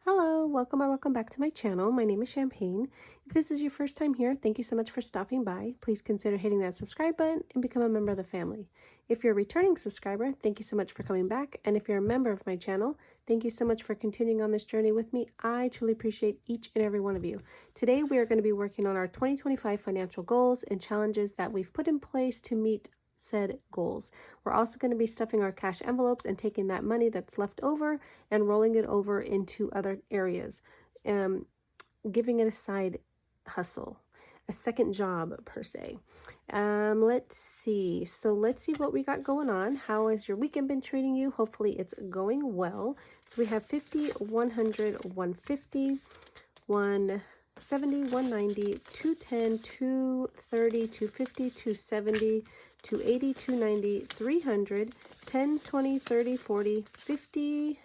Hello, welcome or welcome back to my channel. My name is Champagne. If this is your first time here, thank you so much for stopping by. Please consider hitting that subscribe button and become a member of the family. If you're a returning subscriber, thank you so much for coming back. And if you're a member of my channel, thank you so much for continuing on this journey with me. I truly appreciate each and every one of you. Today, we are going to be working on our 2025 financial goals and challenges that we've put in place to meet said goals. We're also going to be stuffing our cash envelopes and taking that money that's left over and rolling it over into other areas, giving it a side hustle, a second job per se. Let's see. So let's see what we got going on. How has your weekend been treating you? Hopefully it's going well. So we have 50, 100, 150, 170, 190, 210, 230, 250, 270, 280, 290, 300, 10, 20, 30, 40, 50,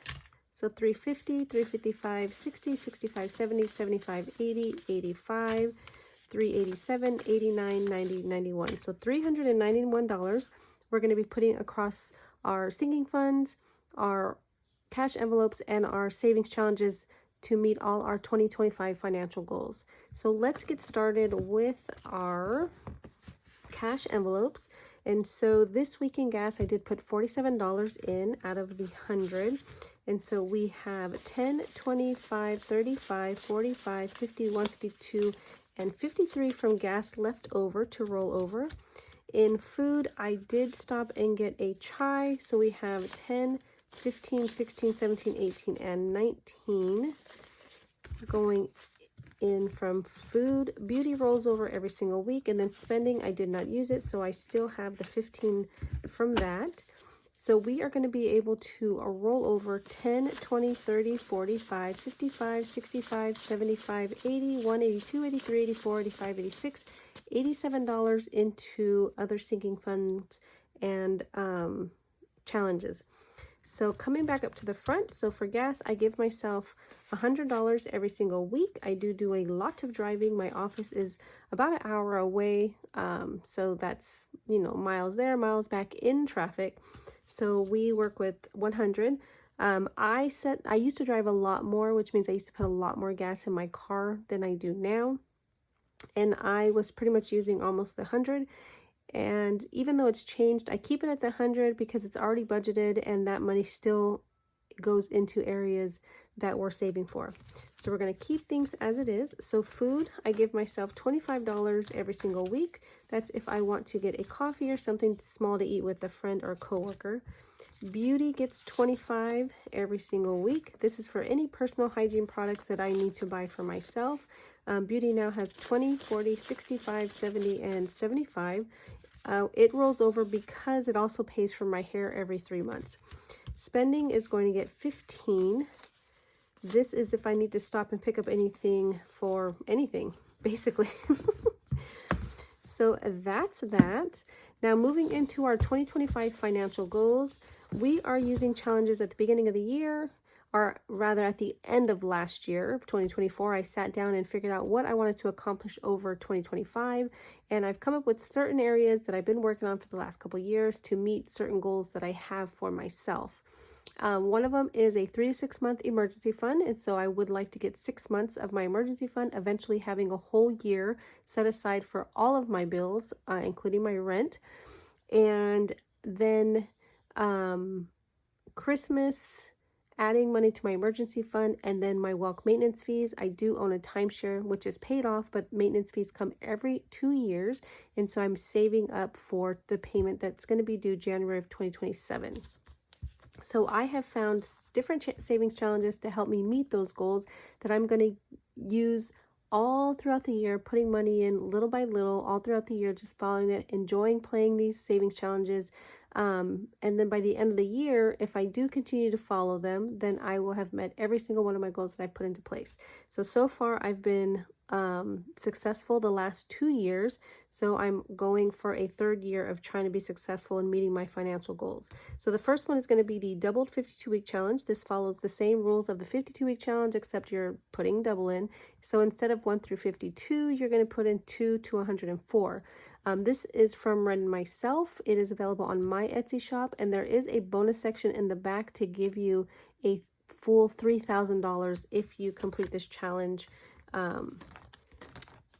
so 350, 355, 60, 65, 70, 75, 80, 85, 387, 89, 90, 91. So $391 we're going to be putting across our sinking funds, our cash envelopes, and our savings challenges to meet all our 2025 financial goals. So let's get started with our cash envelopes. And so this week in gas, I did put $47 in out of the 100. And so we have 10, 25, 35, 45, 50, 152, and 53 from gas left over to roll over. In food, I did stop and get a chai. So we have 10, 15, 16, 17, 18, and 19 going in from food. Beauty rolls over every single week, and then spending, I did not use it, so I still have the 15 from that. So we are going to be able to roll over 10, 20, 30, 45, 55, 65, 75, 80, 182, 83, 84, 85, 86, $87 into other sinking funds and challenges. So coming back up to the front, so for gas, I give myself $100 every single week. I do a lot of driving. My office is about an hour away. So that's, miles there, miles back in traffic. So we work with 100. I used to drive a lot more, which means I used to put a lot more gas in my car than I do now. And I was pretty much using almost the 100. And even though it's changed, I keep it at the 100 because it's already budgeted and that money still goes into areas that we're saving for. So we're going to keep things as it is. So food, I give myself $25 every single week. That's if I want to get a coffee or something small to eat with a friend or coworker. Beauty gets $25 every single week. This is for any personal hygiene products that I need to buy for myself. Beauty now has 20, 40, 65, 70, and 75. It rolls over because it also pays for my hair every 3 months. Spending is going to get 15. This is if I need to stop and pick up anything for anything, basically. So that's that. Now moving into our 2025 financial goals, we are using challenges at the beginning of the year, or rather at the end of last year, of 2024, I sat down and figured out what I wanted to accomplish over 2025. And I've come up with certain areas that I've been working on for the last couple of years to meet certain goals that I have for myself. One of them is a 3 to 6 month emergency fund. And so I would like to get 6 months of my emergency fund, eventually having a whole year set aside for all of my bills, including my rent. And then Christmas, adding money to my emergency fund, and then my walk maintenance fees. I do own a timeshare, which is paid off, but maintenance fees come every 2 years. And so I'm saving up for the payment that's going to be due January of 2027. So I have found different savings challenges to help me meet those goals that I'm going to use all throughout the year, putting money in little by little, all throughout the year, just following it, enjoying playing these savings challenges. And then by the end of the year, if I do continue to follow them, then I will have met every single one of my goals that I put into place. So far I've been successful the last 2 years. So I'm going for a third year of trying to be successful in meeting my financial goals. So the first one is going to be the doubled 52-week challenge. This follows the same rules of the 52-week challenge, except you're putting double in. So instead of 1 through 52, you're going to put in 2 to 104. This is from Randomized. It is available on my Etsy shop, and there is a bonus section in the back to give you a full $3,000 if you complete this challenge.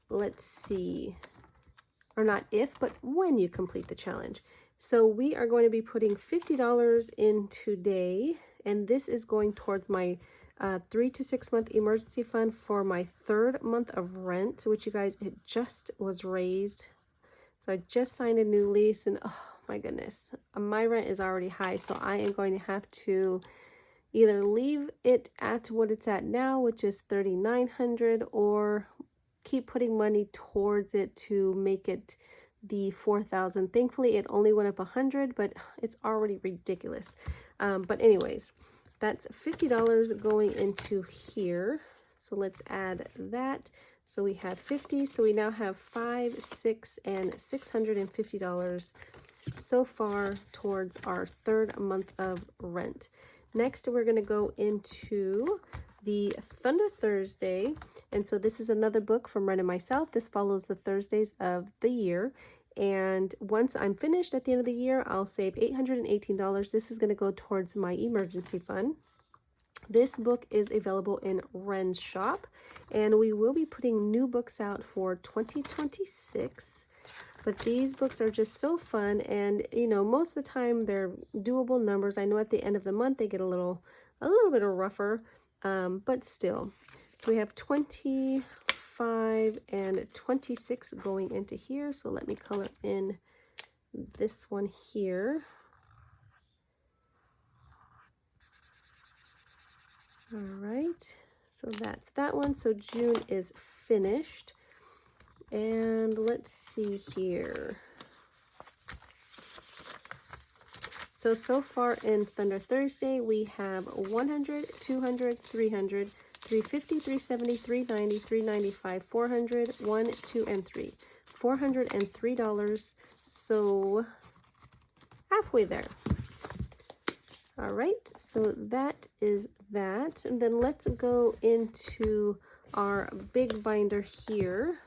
Let's see, or not if, but when you complete the challenge. So we are going to be putting $50 in today, and this is going towards my 3 to 6 month emergency fund for my 3rd month of rent, which, you guys, it just was raised. So I just signed a new lease, and oh my goodness, my rent is already high, so I am going to have to either leave it at what it's at now, which is $3,900, or keep putting money towards it to make it the $4,000. Thankfully, it only went up $100, but it's already ridiculous. But anyways, that's $50 going into here. So let's add that. So we had 50. So we now have $500, $600, and $650 so far towards our 3rd month of rent. Next, we're going to go into the Thunder Thursday. And so this is another book from Ren and myself. This follows the Thursdays of the year. And once I'm finished at the end of the year, I'll save $818. This is going to go towards my emergency fund. This book is available in Ren's shop, and we will be putting new books out for 2026. But these books are just so fun, and you know, most of the time they're doable numbers. I know at the end of the month they get a little bit rougher, but still. So we have 25 and 26 going into here. So let me color in this one here. All right, so that's that one. So June is finished. And let's see here. So far in Thunder Thursday, we have 100, 200, 300, 350, 370, 390, 395, 400, 1, 2, and 3. $403. So halfway there. All right, so that is that. And then let's go into our big binder here.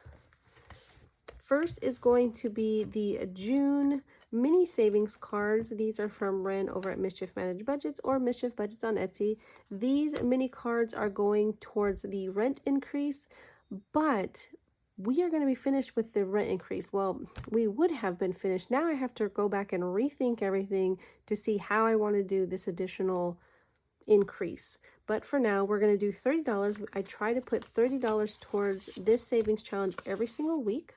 First is going to be the June mini savings cards. These are from Ren over at Mischief Managed Budgets or Mischief Budgets on Etsy. These mini cards are going towards the rent increase, but we are going to be finished with the rent increase. Well, we would have been finished. Now I have to go back and rethink everything to see how I want to do this additional increase. But for now, we're going to do $30. I try to put $30 towards this savings challenge every single week.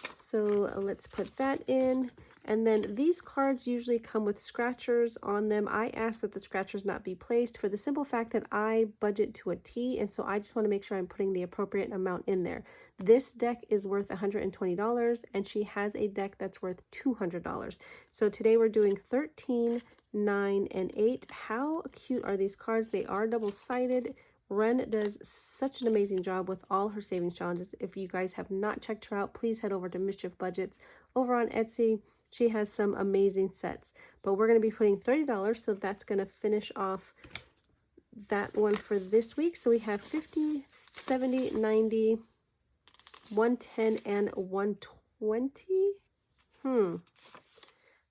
So let's put that in. And then these cards usually come with scratchers on them. I ask that the scratchers not be placed for the simple fact that I budget to a T, and so I just want to make sure I'm putting the appropriate amount in there. This deck is worth $120, and she has a deck that's worth $200. So today we're doing 13, 9, and 8. How cute are these cards? They are double-sided. Ren does such an amazing job with all her savings challenges. If you guys have not checked her out, please head over to Mischief Budgets over on Etsy. She has some amazing sets. But we're going to be putting $30, so that's going to finish off that one for this week. So we have 50, 70, 90, 110, and 120.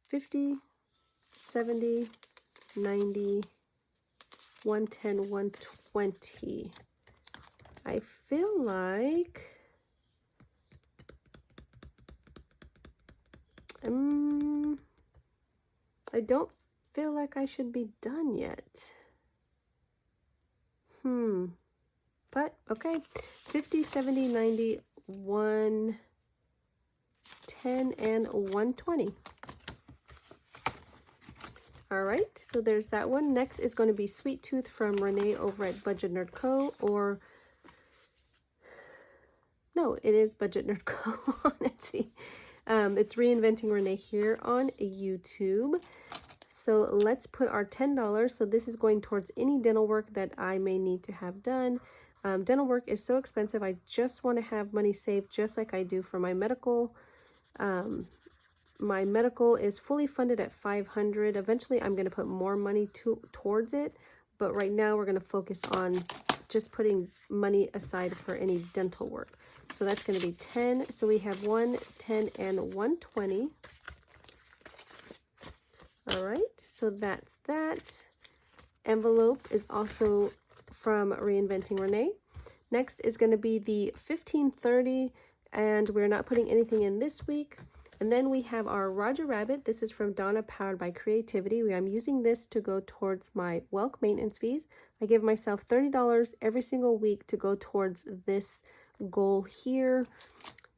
50, 70, 90, 110, 120. I feel like I don't feel like I should be done yet. But okay, 50, 70, 90, 110, and 120. All right, so there's that one. Next is going to be Sweet Tooth from Renee over at Budget Nerd Co. Or no, it is Budget Nerd Co. on Etsy. It's Reinventing Renee here on YouTube. So let's put our $10. So this is going towards any dental work that I may need to have done. Dental work is so expensive. I just want to have money saved just like I do for my medical. My medical is fully funded at $500. Eventually, I'm going to put more money towards it. But right now, we're going to focus on just putting money aside for any dental work. So that's going to be 10. So we have 1, 10, and 120. All right. So that's that. envelope is also from Reinventing Renee. Next is going to be the 1530, and we're not putting anything in this week. And then we have our Roger Rabbit. This is from Donna, powered by creativity. I'm using this to go towards my Welk maintenance fees. I give myself $30 every single week to go towards this goal here.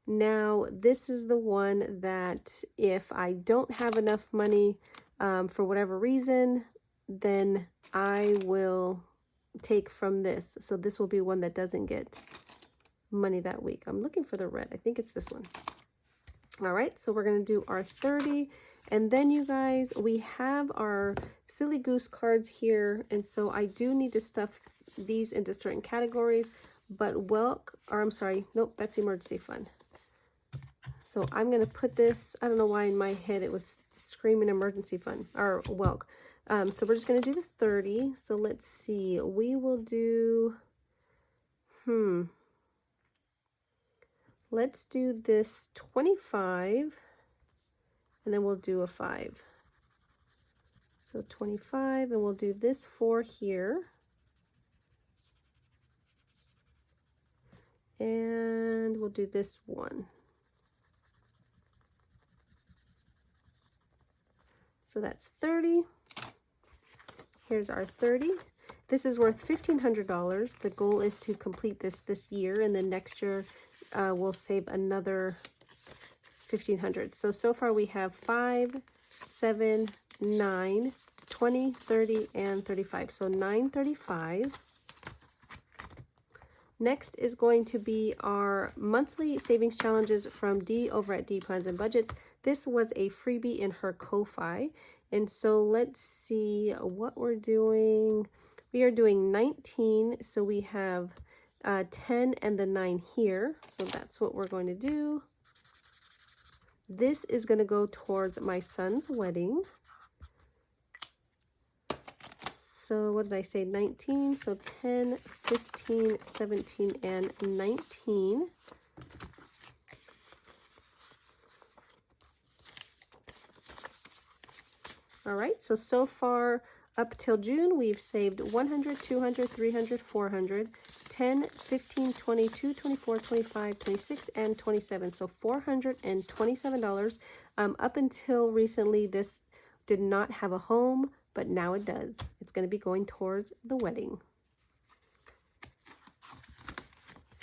Now, this is the one that if I don't have enough money for whatever reason, then I will take from this. So this will be one that doesn't get money that week. I'm looking for the red. I think it's this one. All right, so we're going to do our 30. And then, you guys, we have our Silly Goose cards here. And so I do need to stuff these into certain categories. But nope, that's emergency fund. So I'm going to put this, I don't know why in my head it was screaming emergency fund, or Welk. So we're just going to do the 30. So let's see, we will do, let's do this 25, and then we'll do a 5. So 25, and we'll do this 4 here. And we'll do this 1. So that's 30. Here's our 30. This is worth $1,500. The goal is to complete this year, and then next year we'll save another $1,500. So far we have 5, 7, 9, 20, 30, and 35. So 935. Next is going to be our monthly savings challenges from Dee over at D Plans and Budgets. This was a freebie in her Ko-Fi. And so let's see what we're doing. We are doing 19. So we have 10 and the 9 here. So that's what we're going to do. This is going to go towards my son's wedding. So what did I say? 19. So 10, 15, 17, and 19. All right, so far up till June, we've saved 100, 200, 300, 400, 10, 15, 22, 24, 25, 26, and 27. So $427. Up until recently, this did not have a home, but now it does. It's going to be going towards the wedding.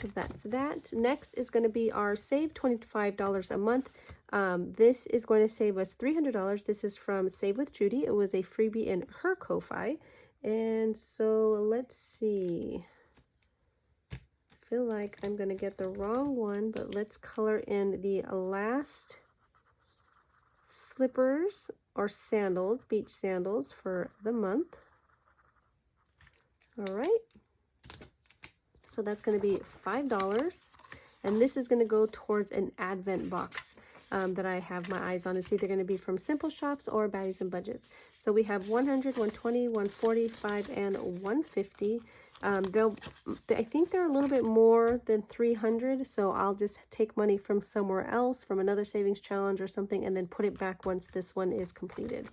So that's that. Next is going to be our save $25 a month. This is going to save us $300. This is from Save with Judy. It was a freebie in her Ko-Fi. And so let's see. I feel like I'm going to get the wrong one, but let's color in the last slippers or sandals, beach sandals for the month. All right. So that's going to be $5. And this is going to go towards an Advent box that I have my eyes on. It's either going to be from Simple Shops or Baddies and Budgets. So we have 100, 120, 145, and 150. I think they're a little bit more than 300. So I'll just take money from somewhere else, from another savings challenge or something, and then put it back once this one is completed.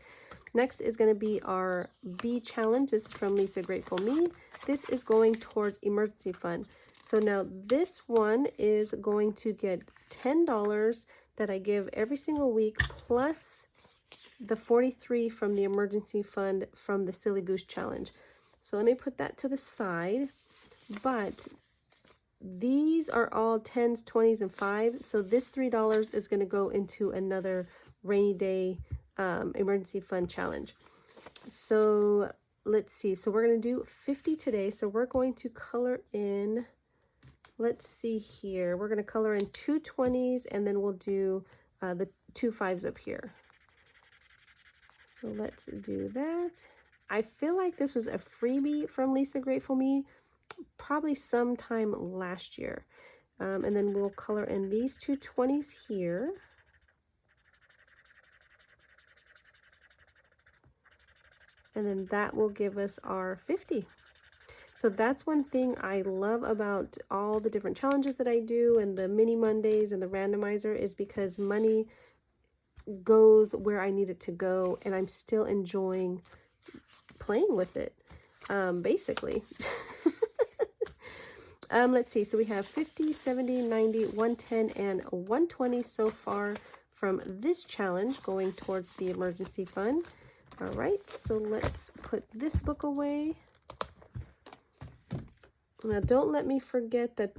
Next is going to be our B challenge. This is from Lisa Grateful Me. This is going towards emergency fund. So now this one is going to get $10 that I give every single week, plus the 43 from the emergency fund from the Silly Goose challenge. So let me put that to the side. But these are all 10s, 20s, and 5s. So this $3 is going to go into another rainy day emergency fund challenge. So let's see. So we're going to do 50 today. So we're going to color in, let's see here. We're going to color in 2 20s, and then we'll do the 2 5s up here. So let's do that. I feel like this was a freebie from Lisa Grateful Me, probably sometime last year. And then we'll color in these 2 20s here. And then that will give us our 50. So that's one thing I love about all the different challenges that I do and the mini Mondays and the randomizer is because money goes where I need it to go, and I'm still enjoying playing with it. basically. Let's see. So we have 50, 70, 90, 110, and 120 so far from this challenge going towards the emergency fund. All right, so let's put this book away. Now, don't let me forget that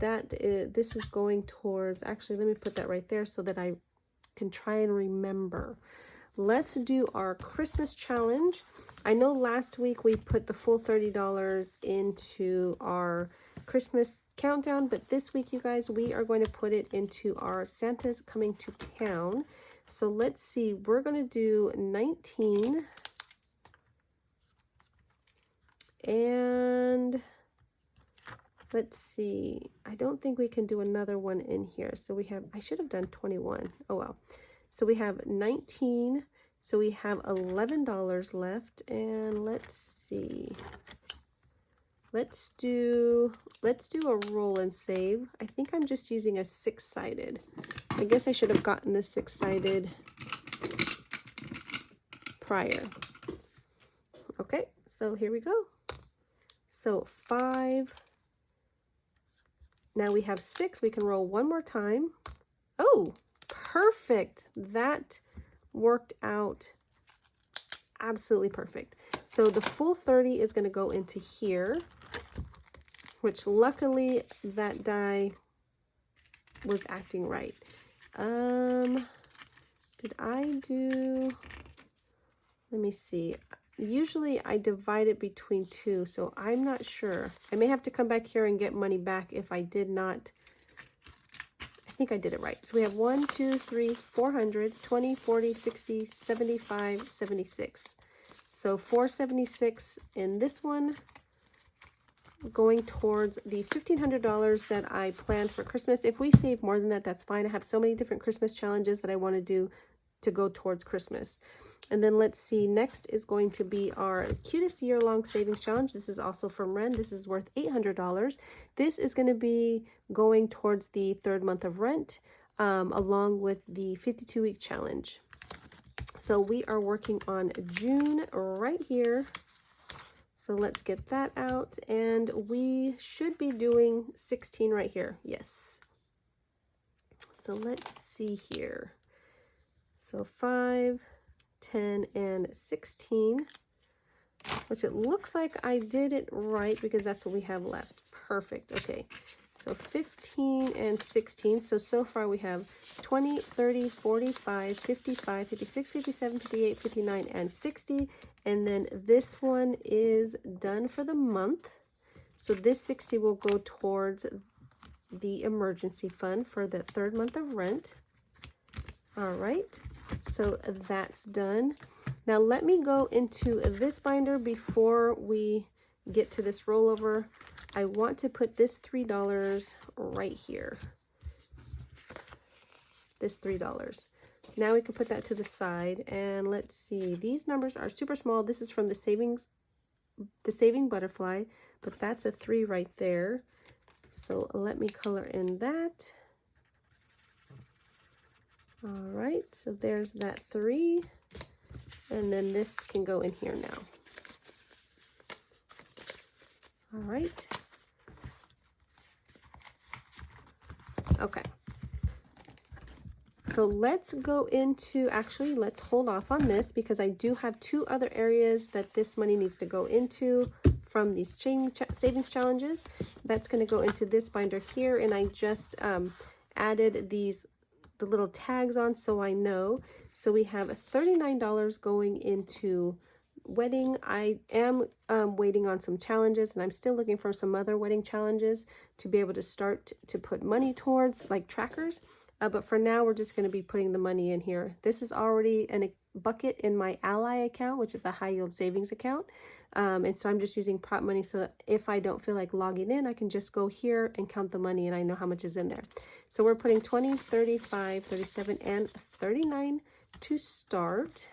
this is going towards, actually, let me put that right there so that I can try and remember. Let's do our Christmas challenge. I know last week we put the full $30 into our Christmas countdown, but this week, you guys, we are going to put it into our Santa's Coming to Town. So let's see, we're going to do 19 and let's see, I don't think we can do another one in here. So we have, I should have done 21. Oh well. So we have 19. So we have $11 left. And let's see. Let's do a roll and save. I think I'm just using a 6-sided. I guess I should have gotten the 6-sided prior. Okay, so here we go. So 5. Now we have 6. We can roll one more time. Oh, perfect. That worked out absolutely perfect. So the full 30 is going to go into here, which luckily that die was acting right. Did I do, let me see. Usually I divide it between 2, so I'm not sure. I may have to come back here and get money back if I did not. I think I did it right. So we have 1, 2, 3, 400, 20, 40, 60, 75, 76. So 476 in this one, going towards the $1,500 that I planned for Christmas. If we save more than that, that's fine. I have so many different Christmas challenges that I want to do to go towards Christmas. And then let's see, next is going to be our cutest year-long savings challenge. This is also from Ren. This is worth $800. This is going to be going towards the 3rd month of rent, along with the 52-week challenge. So we are working on June right here. So let's get that out, and we should be doing 16 right here. Yes. So let's see here. So 5, 10, and 16, which it looks like I did it right because that's what we have left. Perfect. Okay. So 15 and 16. So far we have 20, 30, 45, 55, 56, 57, 58, 59, and 60. And then this one is done for the month. So this 60 will go towards the emergency fund for the 3rd month of rent. All right. So that's done. Now let me go into this binder before we get to this rollover. I want to put this $3 right here. This $3. Now we can put that to the side, and let's see. These numbers are super small. This is from the saving butterfly, but that's a 3 right there. So let me color in that. All right, so there's that 3, and then this can go in here now. All right. Okay. So let's go into, actually, let's hold off on this because I do have 2 other areas that this money needs to go into from these savings challenges. That's going to go into this binder here, and I just added the little tags on so I know. So we have $39 going into wedding. I am waiting on some challenges, and I'm still looking for some other wedding challenges to be able to start to put money towards, like trackers. But for now, we're just going to be putting the money in here. This is already a bucket in my Ally account, which is a high yield savings account. And so I'm just using prop money so that if I don't feel like logging in, I can just go here and count the money and I know how much is in there. So we're putting 20, 35, 37, and 39 to start.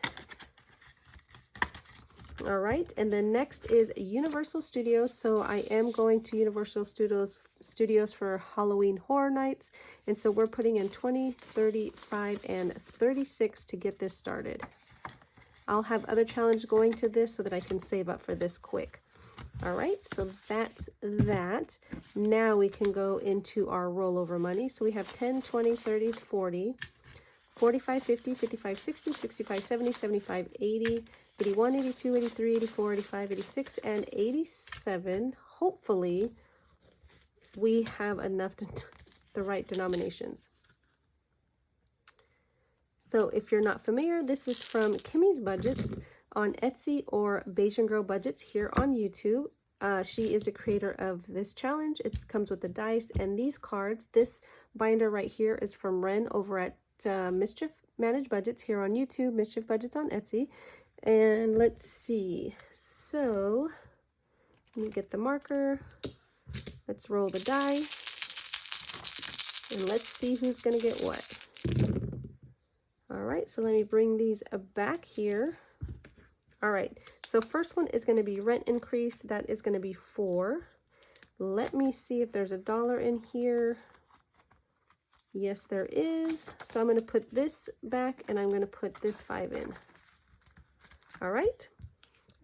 All right, and then next is Universal Studios. So I am going to Universal Studios for Halloween Horror Nights. And so we're putting in 20, 35, and 36 to get this started. I'll have other challenges going to this so that I can save up for this quick. All right, so that's that. Now we can go into our rollover money. So we have 10, 20, 30, 40, 45, 50, 55, 60, 65, 70, 75, 80, 81, 82, 83, 84, 85, 86, and 87. Hopefully, we have enough to the right denominations. So if you're not familiar, this is from Kimmy's Budgets on Etsy or Bayesian Girl Budgets here on YouTube. She is the creator of this challenge. It comes with the dice and these cards. This binder right here is from Ren over at Mischief Managed Budgets here on YouTube, Mischief Budgets on Etsy. And let's see. So let me get the marker. Let's roll the die. And let's see who's going to get what. All right, so let me bring these back here. All right, so first one is going to be rent increase. That is going to be 4. Let me see if there's $1 in here. Yes, there is. So I'm going to put this back and I'm going to put this 5 in. All right,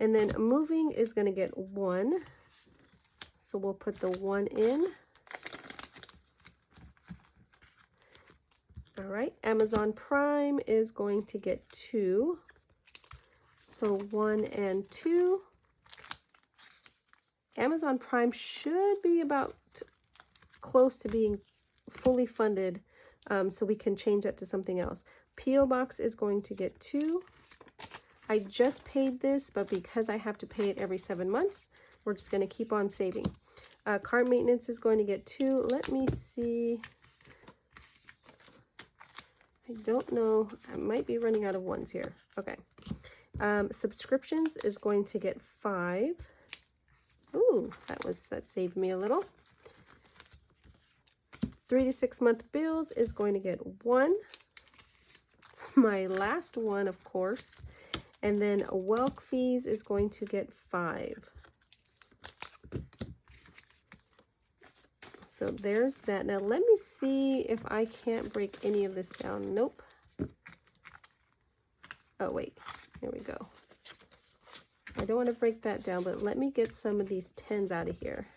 and then moving is going to get 1. So we'll put the 1 in. All right, Amazon Prime is going to get 2. So 1 and 2. Amazon Prime should be about close to being fully funded, so we can change that to something else. P.O. Box is going to get 2. I just paid this, but because I have to pay it every 7 months, we're just going to keep on saving. Car maintenance is going to get 2. Let me see. I don't know. I might be running out of ones here. Okay. Subscriptions is going to get 5. Ooh, that saved me a little. 3 to 6 month bills is going to get 1. It's my last one, of course. And then Welk fees is going to get 5. So there's that. Now let me see if I can't break any of this down. Nope. Oh, wait. Here we go. I don't want to break that down, but let me get some of these 10s out of here.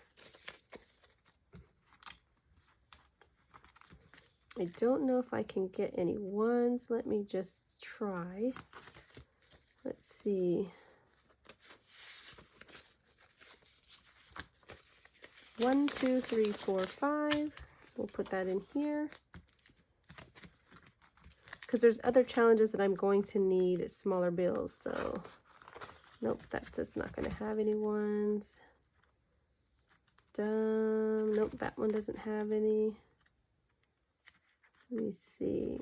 I don't know if I can get any 1s. Let me just try. Let's see. 1, 2, 3, 4, 5. We'll put that in here. Because there's other challenges that I'm going to need smaller bills. So, nope, that's not going to have any 1s. Nope, that one doesn't have any. Let me see.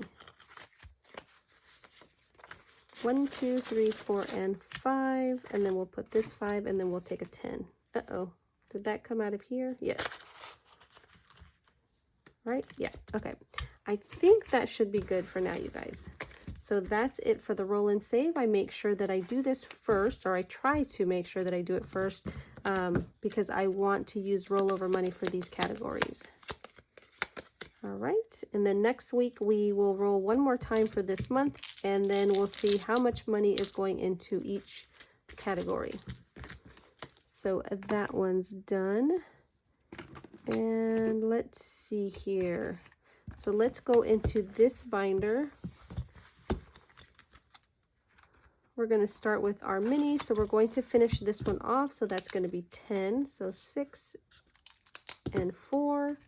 1, 2, 3, 4, and 5. And then we'll put this 5 and then we'll take a 10. Uh-oh. Did that come out of here? Yes. Right? Yeah. Okay. I think that should be good for now, you guys. So that's it for the roll and save. I make sure that I do this first, or I try to make sure that I do it first, because I want to use rollover money for these categories. All right. And then next week we will roll one more time for this month, and then we'll see how much money is going into each category. So that one's done. And let's see here. So let's go into this binder. We're going to start with our mini. So we're going to finish this one off. So that's going to be 10. So 6 and 4.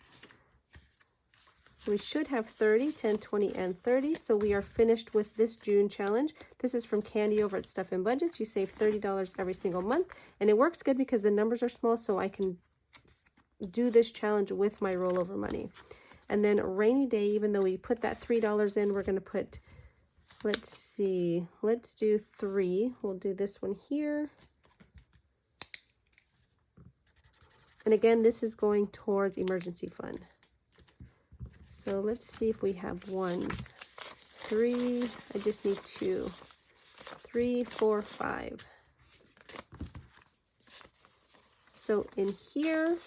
So we should have 30, 10, 20, and 30. So we are finished with this June challenge. This is from Candy over at Stuff and Budgets. You save $30 every single month. And it works good because the numbers are small, so I can do this challenge with my rollover money. And then rainy day, even though we put that $3 in, we're going to put, let's see, let's do 3. We'll do this one here. And again, this is going towards emergency fund. So let's see if we have 1s. 3, I just need 2. 3, 4, 5. So in here,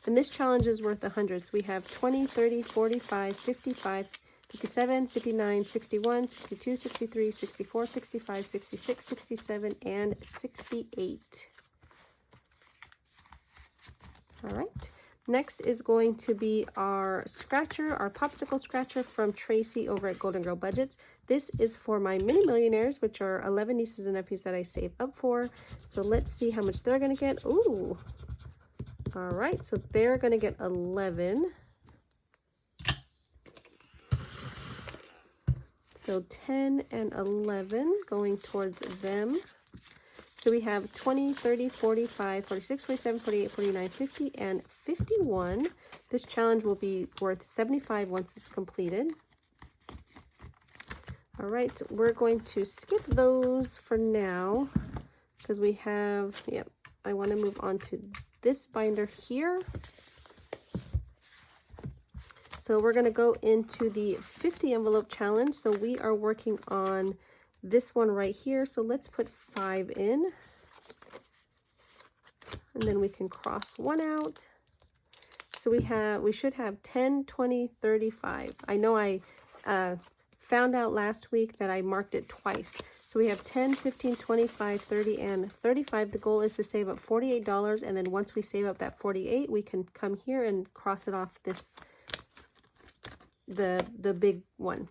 and this challenge is worth 100. So we have 20, 30, 45, 55, 57, 59, 61, 62, 63, 64, 65, 66, 67, and 68. All right. Next is going to be our scratcher, our popsicle scratcher from Tracy over at Golden Girl Budgets. This is for my mini millionaires, which are 11 nieces and nephews that I saved up for. So let's see how much they're going to get. Ooh. All right. So they're going to get 11. So 10 and 11 going towards them. So we have 20, 30, 45, 46, 47, 48, 49, 50, and 51. This challenge will be worth 75 once it's completed. All right, we're going to skip those for now because we have, yep, I want to move on to this binder here. So we're going to go into the 50 envelope challenge. So we are working on this one right here. So let's put 5 in. And then we can cross 1 out. So we should have 10, 20, 35. I know I found out last week that I marked it twice. So we have 10, 15, 25, 30, and 35. The goal is to save up $48. And then once we save up that 48, we can come here and cross it off this, the big one.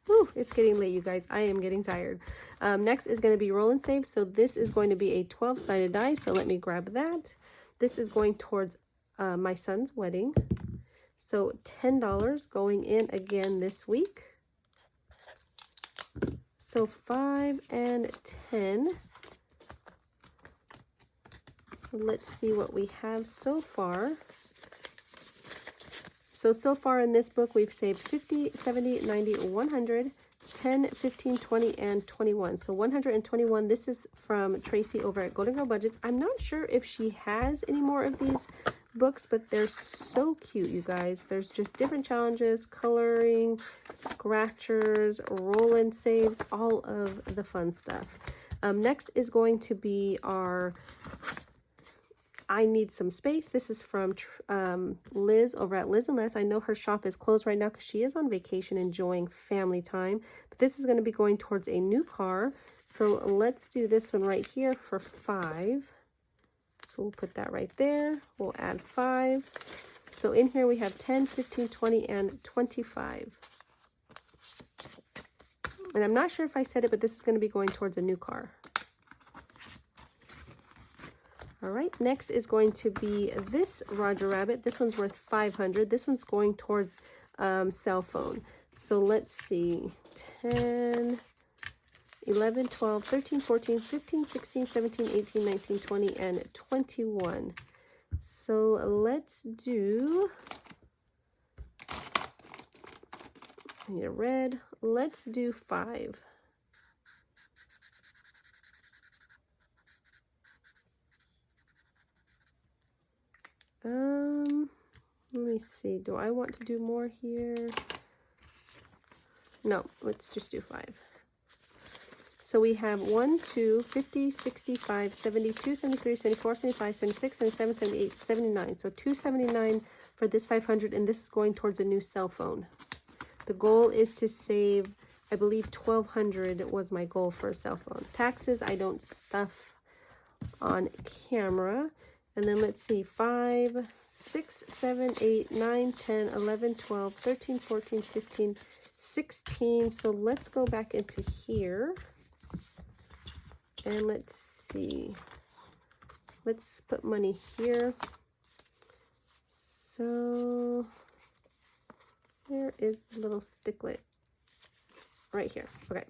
Whew, it's getting late, you guys. I am getting tired. Next is going to be roll and save. So this is going to be a 12-sided die. So let me grab that. This is going towards my son's wedding. So $10 going in again this week. So 5 and 10. So let's see what we have so far. So far in this book, we've saved 50, 70, 90, 100, 10, 15, 20, and 21. So 121. This is from Tracy over at Golden Girl Budgets. I'm not sure if she has any more of these books, but they're so cute, you guys. There's just different challenges, coloring, scratchers, roll and saves, all of the fun stuff. Next is going to be our I Need Some Space. This is from Liz over at Liz and Les. I know her shop is closed right now because she is on vacation enjoying family time. But this is going to be going towards a new car. So let's do this one right here for 5. So we'll put that right there. We'll add 5. So in here we have 10, 15, 20, and 25. And I'm not sure if I said it, but this is going to be going towards a new car. All right, next is going to be this Roger Rabbit. This one's worth 500. This one's going towards cell phone. So let's see, 10, 11, 12, 13, 14, 15, 16, 17, 18, 19, 20, and 21. So let's do, I need a red. Let's do 5. Let me see. Do I want to do more here? No, let's just do 5. So we have 1, 2, 50, 65, 72, 73, 74, 75, 76, 77, 78, 79. So 279 for this 500, and this is going towards a new cell phone. The goal is to save, I believe 1,200 was my goal for a cell phone. Taxes, I don't stuff on camera. And then let's see, 5, 6, 7, 8, 9, 10, 11, 12, 13, 14, 15, 16. So let's go back into here. And let's see. Let's put money here. So there is the little sticklet right here. Okay.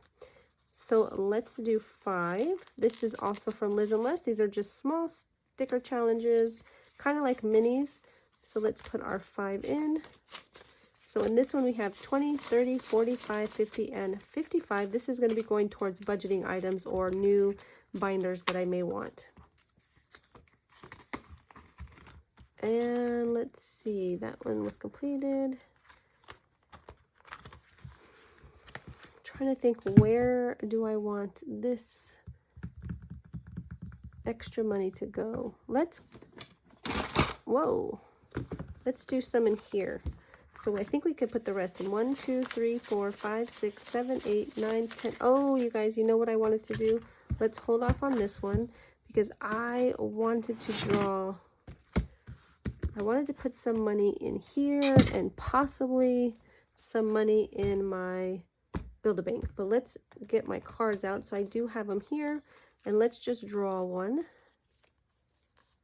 So let's do 5. This is also from Liz and Les. These are just small sticker challenges, kind of like minis. So let's put our 5 in. So in this one we have 20, 30, 45, 50, and 55. This is going to be going towards budgeting items or new binders that I may want. And let's see, that one was completed. I'm trying to think, where do I want this extra money to go? Let's do some in here. So I think we could put the rest in 1, 2, 3, 4, 5, 6, 7, 8, 9, 10. Oh, you guys, you know what I wanted to do? Let's hold off on this one because I wanted to put some money in here and possibly some money in my Build-A-Bank. But let's get my cards out. So I do have them here, and let's just draw one.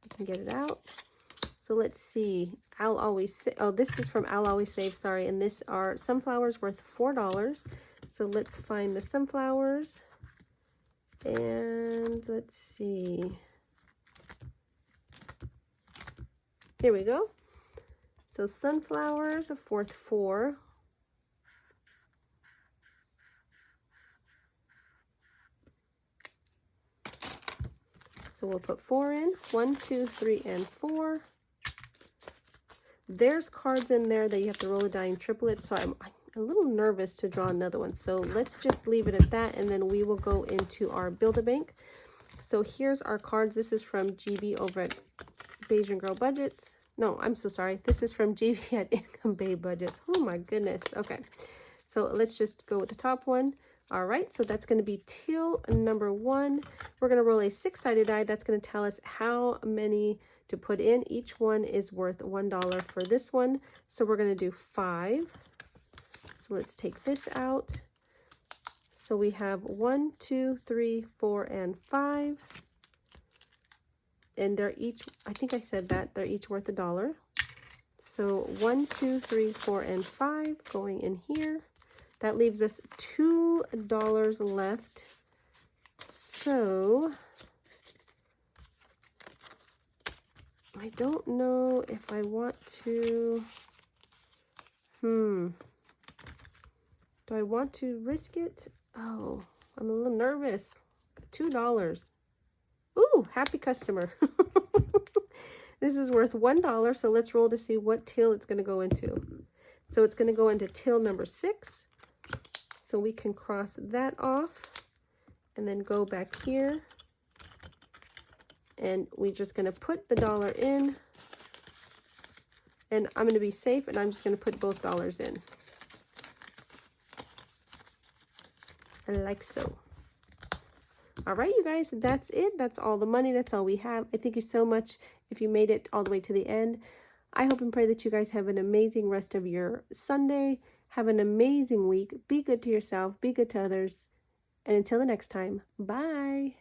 I can get it out. So let's see. I'll always say, oh, this is from I'll Always Save, sorry. And this are sunflowers worth $4. So let's find the sunflowers. And let's see. Here we go. So sunflowers are worth $4. So we'll put 4 in. 1, 2, 3, and 4. There's cards in there that you have to roll a die and triple it. So I'm a little nervous to draw another one. So let's just leave it at that, and then we will go into our Build-A-Bank. So here's our cards. This is from GB over at Bayesian Girl Budgets. No, I'm so sorry. This is from GB at Income Bay Budgets. Oh my goodness. Okay. So let's just go with the top one. All right, so that's going to be till number 1. We're going to roll a 6-sided die. That's going to tell us how many to put in. Each one is worth $1 for this one. So we're going to do 5. So let's take this out. So we have 1, 2, 3, 4, and 5. And they're each, I think I said that, they're each worth $1. So 1, 2, 3, 4, and 5 going in here. That leaves us $2 left. So I don't know if I want to, do I want to risk it? Oh, I'm a little nervous. $2. Ooh, happy customer. This is worth $1. So let's roll to see what till it's going to go into. So it's going to go into till number 6. So we can cross that off and then go back here. And we're just going to put the $1 in. And I'm going to be safe, and I'm just going to put both dollars in. Like so. All right, you guys, that's it. That's all the money. That's all we have. I thank you so much if you made it all the way to the end. I hope and pray that you guys have an amazing rest of your Sunday. Have an amazing week. Be good to yourself. Be good to others. And until the next time, bye.